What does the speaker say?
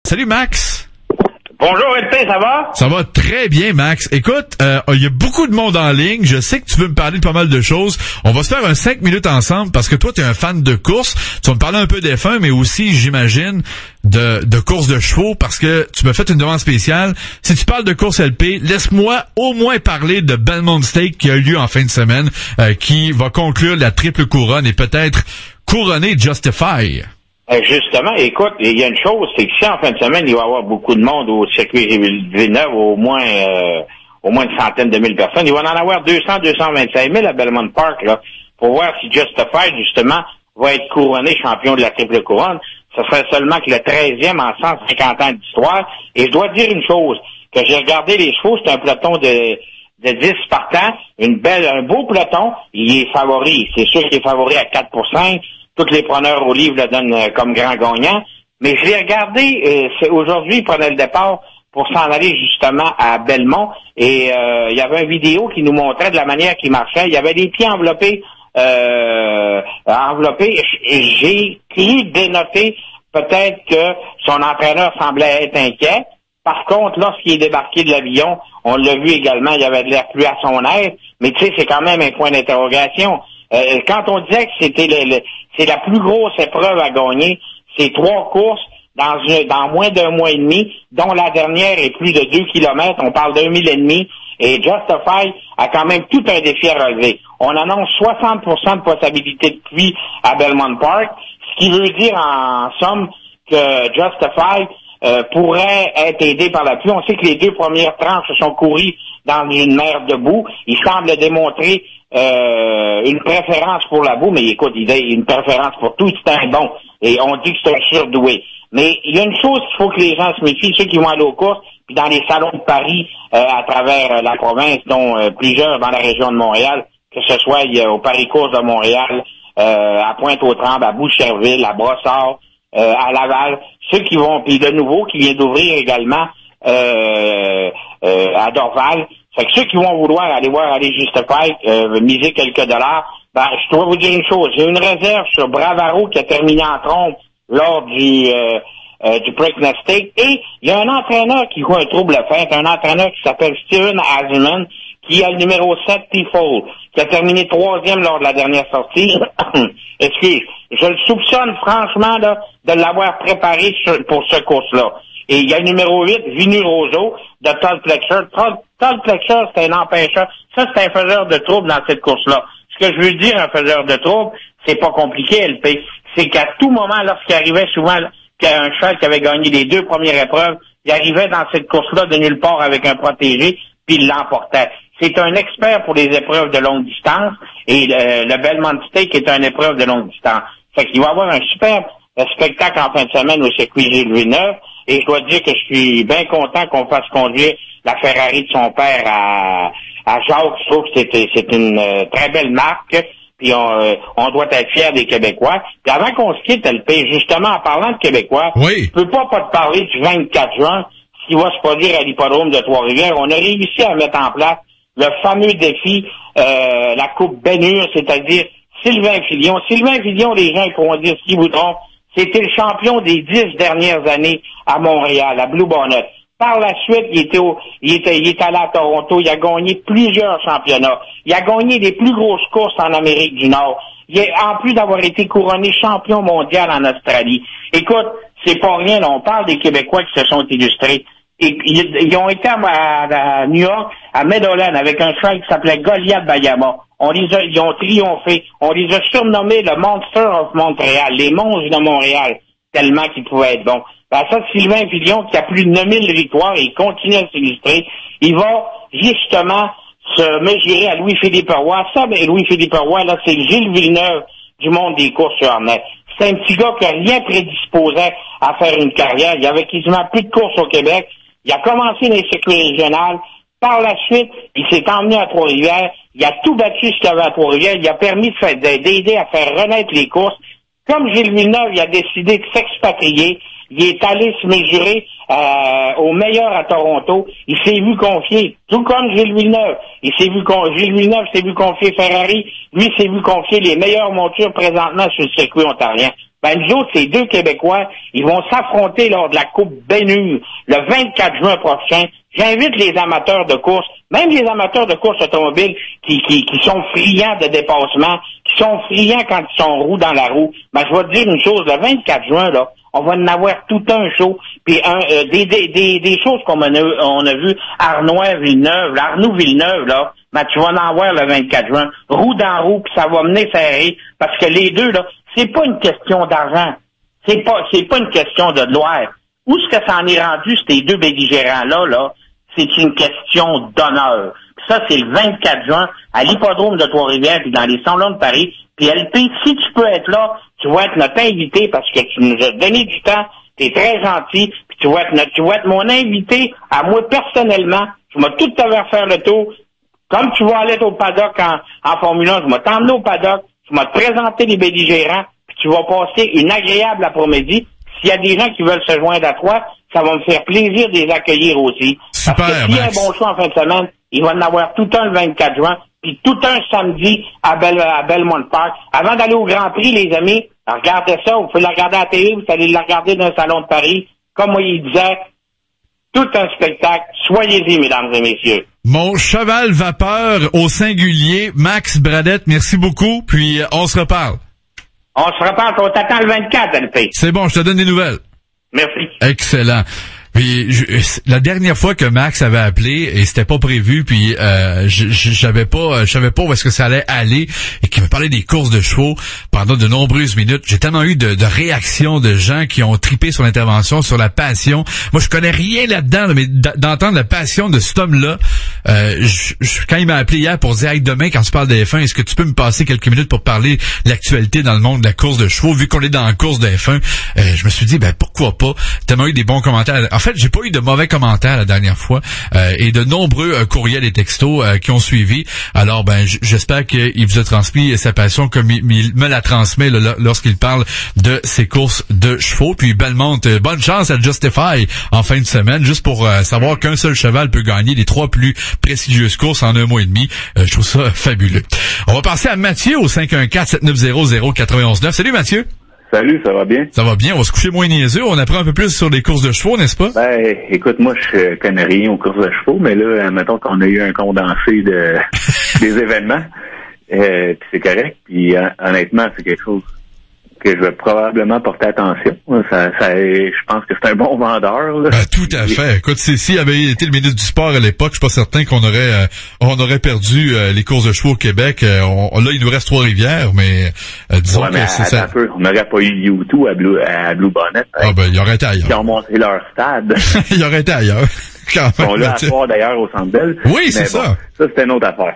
Salut Max. Bonjour LP, ça va? Ça va très bien Max. Écoute, il y a beaucoup de monde en ligne. Je sais que tu veux me parler de pas mal de choses. On va se faire un 5 minutes ensemble parce que toi, tu es un fan de course. Tu vas me parler un peu des fins, mais aussi, j'imagine, de course de chevaux parce que tu m'as fait une demande spéciale. Si tu parles de course LP, laisse-moi au moins parler de Belmont Stakes qui a eu lieu en fin de semaine, qui va conclure la triple couronne et peut-être couronner Justify. Justement, écoute, il y a une chose, c'est que si en fin de semaine, il va y avoir beaucoup de monde au circuit Villeneuve, au moins une centaine de mille personnes, il va en avoir 225 000 à Belmont Park, là, pour voir si Justify, justement, va être couronné champion de la triple couronne. Ce serait seulement que le 13e en 150 ans d'histoire. Et je dois dire une chose, que j'ai regardé les chevaux, c'est un peloton de 10 partants, un beau peloton, il est favori. C'est sûr qu'il est favori à 4%. Tous les preneurs au livre le donnent comme grand gagnant. Mais je l'ai regardé, aujourd'hui, il prenait le départ pour s'en aller justement à Belmont. Et il y avait une vidéo qui nous montrait de la manière qu'il marchait. Il y avait les pieds enveloppés. J'ai cru dénoter peut-être que son entraîneur semblait être inquiet. Par contre, lorsqu'il est débarqué de l'avion, on l'a vu également, il y avait de l'air plus à son aise. Mais tu sais, c'est quand même un point d'interrogation. Quand on disait que c'est la plus grosse épreuve à gagner, c'est 3 courses dans moins d'un mois et demi, dont la dernière est plus de 2 kilomètres, on parle d'1 mille et demi, et Justify a quand même tout un défi à relever. On annonce 60% de possibilité de pluie à Belmont Park, ce qui veut dire en somme que Justify pourrait être aidé par la pluie. On sait que les 2 premières tranches se sont courues dans une mer de boue. Il semble démontrer une préférence pour la boue, mais écoute, il a une préférence pour tout, c'est un bon. Et on dit que c'est un surdoué. Mais il y a une chose qu'il faut que les gens se méfient, ceux qui vont aller aux courses, puis dans les salons de Paris à travers la province, dont plusieurs dans la région de Montréal, que ce soit au Paris-Course de Montréal, à Pointe-aux-Trembles, à Boucherville, à Brossard, à Laval, ceux qui vont, puis de nouveau, qui vient d'ouvrir également à Dorval. Fait que ceux qui vont vouloir aller Justify, miser quelques dollars, je dois vous dire une chose, j'ai une réserve sur Bravaro qui a terminé en trompe lors du Preakness Stake, et il y a un entraîneur qui joue un trouble fait, un entraîneur qui s'appelle Steven Haseman, qui a le numéro 7, T-Fold, qui a terminé 3e lors de la dernière sortie. Excuse, je le soupçonne franchement là, de l'avoir préparé pour ce course-là. Et il y a le numéro 8, Vinu Roseau, de Todd Pletcher. Todd Pletcher, c'est un empêcheur. Ça, c'est un faiseur de trouble dans cette course-là. Ce que je veux dire, un faiseur de trouble, c'est pas compliqué, LP. C'est qu'à tout moment, lorsqu'il arrivait souvent, qu'il y a un cheval qui avait gagné les 2 premières épreuves, il arrivait dans cette course-là de nulle part avec un protégé, puis il l'emportait. C'est un expert pour les épreuves de longue distance, et le Belmont Stake est une épreuve de longue distance. Fait qu'il va y avoir un super spectacle en fin de semaine au circuit Gilles Villeneuve, et je dois dire que je suis bien content qu'on fasse conduire la Ferrari de son père à Jacques. Je trouve que c'est une très belle marque, puis on doit être fiers des Québécois. Puis avant qu'on se quitte, LP, justement, en parlant de Québécois, oui, je peux pas te parler du 24 juin, ce qui va se produire à l'hippodrome de Trois-Rivières. On a réussi à mettre en place le fameux défi, la Coupe Ben-Hur, c'est-à-dire Sylvain Filion. Sylvain Filion, les gens pourront dire ce qu'ils voudront, c'était le champion des 10 dernières années à Montréal, à Blue Bonnet. Par la suite, il est allé à Toronto, il a gagné plusieurs championnats. Il a gagné les plus grosses courses en Amérique du Nord. En plus d'avoir été couronné champion mondial en Australie. Écoute, c'est pas rien, là, on parle des Québécois qui se sont illustrés. Et, ils ont été à New York, à Meadowlands, avec un cheval qui s'appelait Goliath Bayama. Ils ont triomphé. On les a surnommés le Monster of Montréal, les monstres de Montréal, tellement qu'ils pouvaient être bons. Ça, Sylvain Filion, qui a plus de 9000 victoires, et il continue à s'illustrer, il va justement se mesurer à Louis-Philippe Roy. Ça, Louis-Philippe Roy, là, c'est Gilles Villeneuve du monde des courses sur Harnais. C'est un petit gars qui a rien prédisposé à faire une carrière. Il y avait quasiment plus de courses au Québec. Il a commencé dans les circuits régionales. Par la suite, il s'est emmené à Trois-Rivières. Il a tout battu ce qu'il y avait à Trois-Rivières. Il a permis d'aider à faire renaître les courses. Comme Gilles Villeneuve, il a décidé de s'expatrier. Il est allé se mesurer au meilleur à Toronto. Il s'est vu confier, tout comme Gilles Villeneuve. Gilles Villeneuve s'est vu confier Ferrari. Lui s'est vu confier les meilleures montures présentement sur le circuit ontarien. Ben, nous autres, ces deux Québécois, ils vont s'affronter lors de la Coupe Bénure le 24 juin prochain. J'invite les amateurs de course, même les amateurs de course automobile qui sont friands de dépassement, qui sont friands quand ils sont roue dans la roue. Ben, je vais te dire une chose, le 24 juin, là, on va en avoir tout un show, puis des choses comme on a vu Arnoux Villeneuve, là, ben, tu vas en avoir le 24 juin. Roue dans roue, puis ça va mener serré, parce que les deux, là, c'est pas une question d'argent. C'est pas une question de gloire. Où est-ce que ça en est rendu, ces deux belligérants-là, là? C'est une question d'honneur. Puis ça, c'est le 24 juin, à l'hippodrome de Trois-Rivières, puis dans les Salons de Paris. Puis LP, si tu peux être là, tu vas être notre invité, parce que tu nous as donné du temps, t'es très gentil, puis tu vas être mon invité, à moi personnellement. Je vais tout te faire faire le tour. Comme tu vas aller au paddock en Formule 1, je vais t'emmener au paddock, je vais te présenter les belligérants, puis tu vas passer une agréable après-midi. S'il y a des gens qui veulent se joindre à toi, ça va me faire plaisir de les accueillir aussi. Super, parce que s'il y a un bon choix en fin de semaine, il va en avoir tout un le 24 juin, puis tout un samedi à Belmont Park. Avant d'aller au Grand Prix, les amis, regardez ça, vous pouvez le regarder à la télé, vous allez le regarder dans le Salon de Paris. Comme moi, il disait, tout un spectacle. Soyez-y, mesdames et messieurs. Mon cheval vapeur au singulier, Max Bradette, merci beaucoup, puis on se reparle. On se reparle, on t'attend le 24, LP. C'est bon, je te donne des nouvelles. Merci. Excellent. Puis la dernière fois que Max avait appelé et c'était pas prévu, puis je savais pas où est-ce que ça allait aller et qu'il me parlait des courses de chevaux pendant de nombreuses minutes. J'ai tellement eu de réactions de gens qui ont trippé sur l'intervention, sur la passion. Moi, je connais rien là-dedans, mais d'entendre la passion de cet homme-là, quand il m'a appelé hier pour dire hey, demain quand tu parles de F1, est-ce que tu peux me passer quelques minutes pour parler de l'actualité dans le monde de la course de chevaux, vu qu'on est dans la course de F1, je me suis dit ben pourquoi pas. Tellement eu des bons commentaires. En fait, j'ai pas eu de mauvais commentaires la dernière fois et de nombreux courriels et textos qui ont suivi. Alors, ben, j'espère qu'il vous a transmis sa passion comme il me la transmet lorsqu'il parle de ses courses de chevaux. Puis Belmont, bonne chance à Justify en fin de semaine, juste pour savoir qu'un seul cheval peut gagner les 3 plus prestigieuses courses en 1 mois et demi. Je trouve ça fabuleux. On va passer à Mathieu au 514-7900-919. Salut Mathieu. Salut, ça va bien? Ça va bien, on va se coucher moins niaiseux, on apprend un peu plus sur les courses de chevaux, n'est-ce pas? Ben, écoute, moi, je connais rien aux courses de chevaux, mais là, admettons qu'on a eu un condensé des événements, puis c'est correct, puis honnêtement, c'est quelque chose que je vais probablement porter attention. Je pense que c'est un bon vendeur, là. Ben, tout à fait. Écoute, s'il avait été le ministre du Sport à l'époque, je suis pas certain qu'on aurait perdu les courses de chevaux au Québec. Là, il nous reste Trois-Rivières, mais disons que c'est ça. On n'aurait pas eu U2 à Blue Bonnet. Ah ben, il aurait été ailleurs. Qui ont montré leur stade. Il aurait été ailleurs. Ils sont là à soir d'ailleurs au Centre Bell. Oui, c'est ça. Ça, c'était une autre affaire.